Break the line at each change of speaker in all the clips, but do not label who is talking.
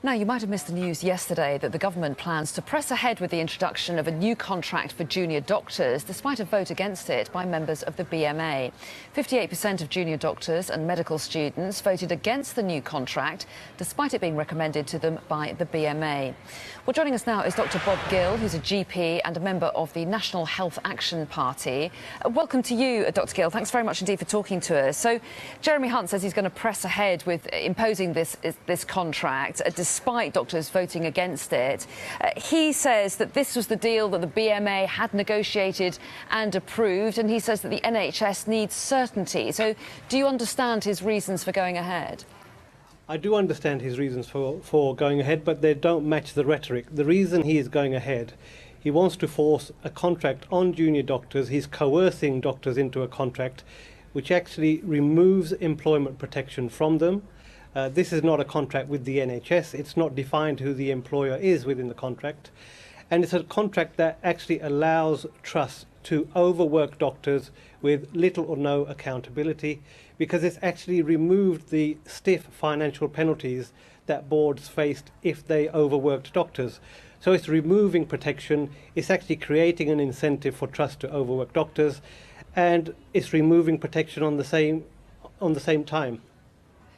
Now, you might have missed the news yesterday that the government plans to press ahead with the introduction of a new contract for junior doctors, despite a vote against it by members of the BMA. 58% of junior doctors and medical students voted against the new contract, despite it being recommended to them by the BMA. Well, joining us now is Dr. Bob Gill, who's a GP and a member of the National Health Action Party. Welcome to you, Dr. Gill. Thanks very much indeed for talking to us. So, Jeremy Hunt says he's going to press ahead with imposing this contract, despite doctors voting against it. He says that this was the deal that the BMA had negotiated and approved, and he says that the NHS needs certainty. So do you understand his reasons for going ahead?
I do understand his reasons for going ahead, but they don't match the rhetoric. The reason he is going ahead, he wants to force a contract on junior doctors. He's coercing doctors into a contract which actually removes employment protection from them. This is not a contract with the NHS. It's not defined who the employer is within the contract. And it's a contract that actually allows trusts to overwork doctors with little or no accountability, because it's actually removed the stiff financial penalties that boards faced if they overworked doctors. So it's removing protection, it's actually creating an incentive for trusts to overwork doctors, and it's removing protection on the same time.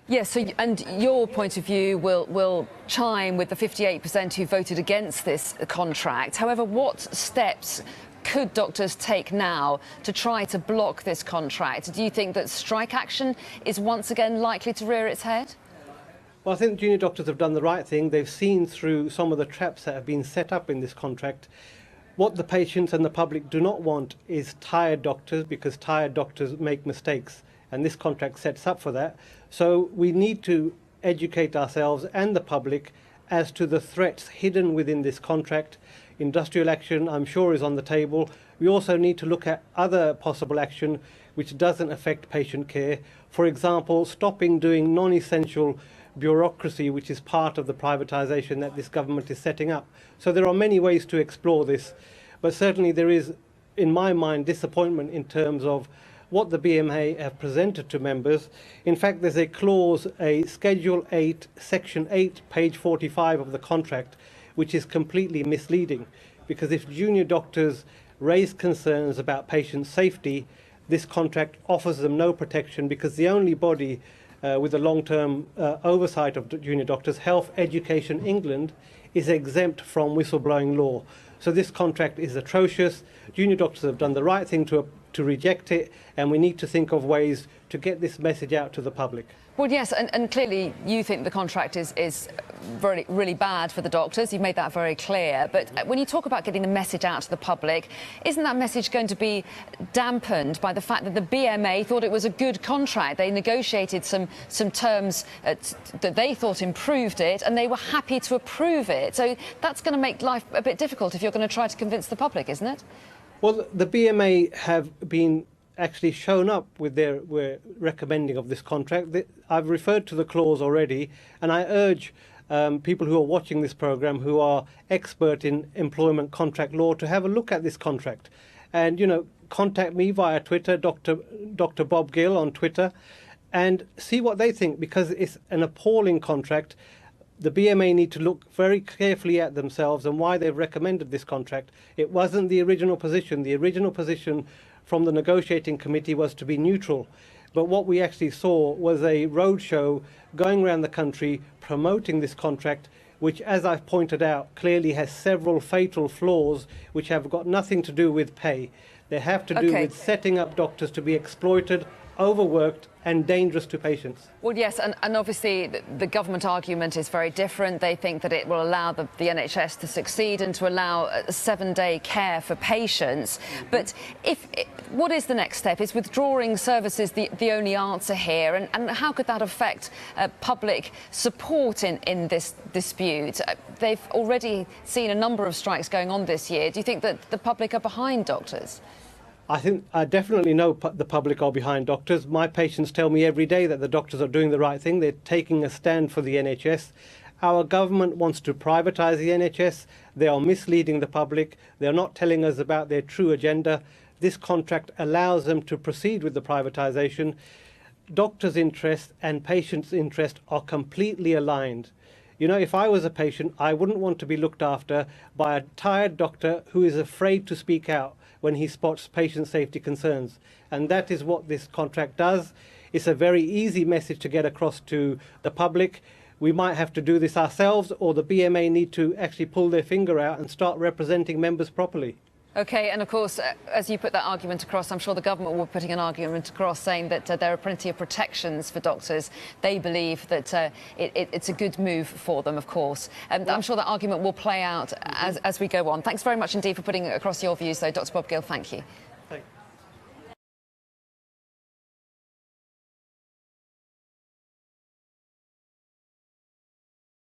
Yes, so, and your point of view will chime with the 58% who voted against this contract. However, what steps could doctors take now to try to block this contract? Do you think that strike action is once again likely to rear its head?
Well, I think junior doctors have done the right thing. They've seen through some of the traps that have been set up in this contract. What the patients and the public do not want is tired doctors, because tired doctors make mistakes, and this contract sets up for that. So we need to educate ourselves and the public as to the threats hidden within this contract. Industrial action, I'm sure, is on the table. We also need to look at other possible action which doesn't affect patient care. For example, stopping doing non-essential bureaucracy, which is part of the privatisation that this government is setting up. So there are many ways to explore this, but certainly there is, in my mind, disappointment in terms of what the BMA have presented to members. In fact, there's a clause, a Schedule 8, Section 8, page 45 of the contract, which is completely misleading, because if junior doctors raise concerns about patient safety, this contract offers them no protection, because the only body with a long-term oversight of junior doctors, Health Education England, is exempt from whistleblowing law. So this contract is atrocious. Junior doctors have done the right thing to reject it, and we need to think of ways to get this message out to the public.
Well, yes, and clearly you think the contract is really bad for the doctors. You've made that very clear. But when you talk about getting the message out to the public, isn't that message going to be dampened by the fact that the BMA thought it was a good contract? They negotiated some terms that they thought improved it, and they were happy to approve it. So that's going to make life a bit difficult if you're going to try to convince the public, isn't it?
Well, the BMA have been actually shown up with their recommending of this contract. I've referred to the clause already, and I urge people who are watching this program who are expert in employment contract law to have a look at this contract. And, you know, contact me via Twitter, Dr. Bob Gill on Twitter, and see what they think, because it's an appalling contract. The BMA need to look very carefully at themselves and why they've recommended this contract. It wasn't the original position. The original position from the negotiating committee was to be neutral. But what we actually saw was a roadshow going around the country promoting this contract, which, as I've pointed out, clearly has several fatal flaws which have got nothing to do with pay. They have to do with setting up doctors to be exploited, overworked and dangerous to patients.
Well, yes, and obviously the government argument is very different. They think that it will allow the NHS to succeed and to allow a 7-day care for patients. But what is the next step? Is withdrawing services the only answer here? And how could that affect public support in this dispute? They've already seen a number of strikes going on this year. Do you think that the public are behind doctors?
I definitely know the public are behind doctors. My patients tell me every day that the doctors are doing the right thing. They're taking a stand for the NHS. Our government wants to privatise the NHS. They are misleading the public. They're not telling us about their true agenda. This contract allows them to proceed with the privatisation. Doctors' interest and patients' interest are completely aligned. You know, if I was a patient, I wouldn't want to be looked after by a tired doctor who is afraid to speak out when he spots patient safety concerns. And that is what this contract does. It's a very easy message to get across to the public. We might have to do this ourselves, or the BMA need to actually pull their finger out and start representing members properly.
OK, and of course, as you put that argument across, I'm sure the government will be putting an argument across saying that there are plenty of protections for doctors. They believe that it's a good move for them, of course. I'm sure that argument will play out as we go on. Thanks very much indeed for putting across your views, though, Dr. Bob Gill. Thank you.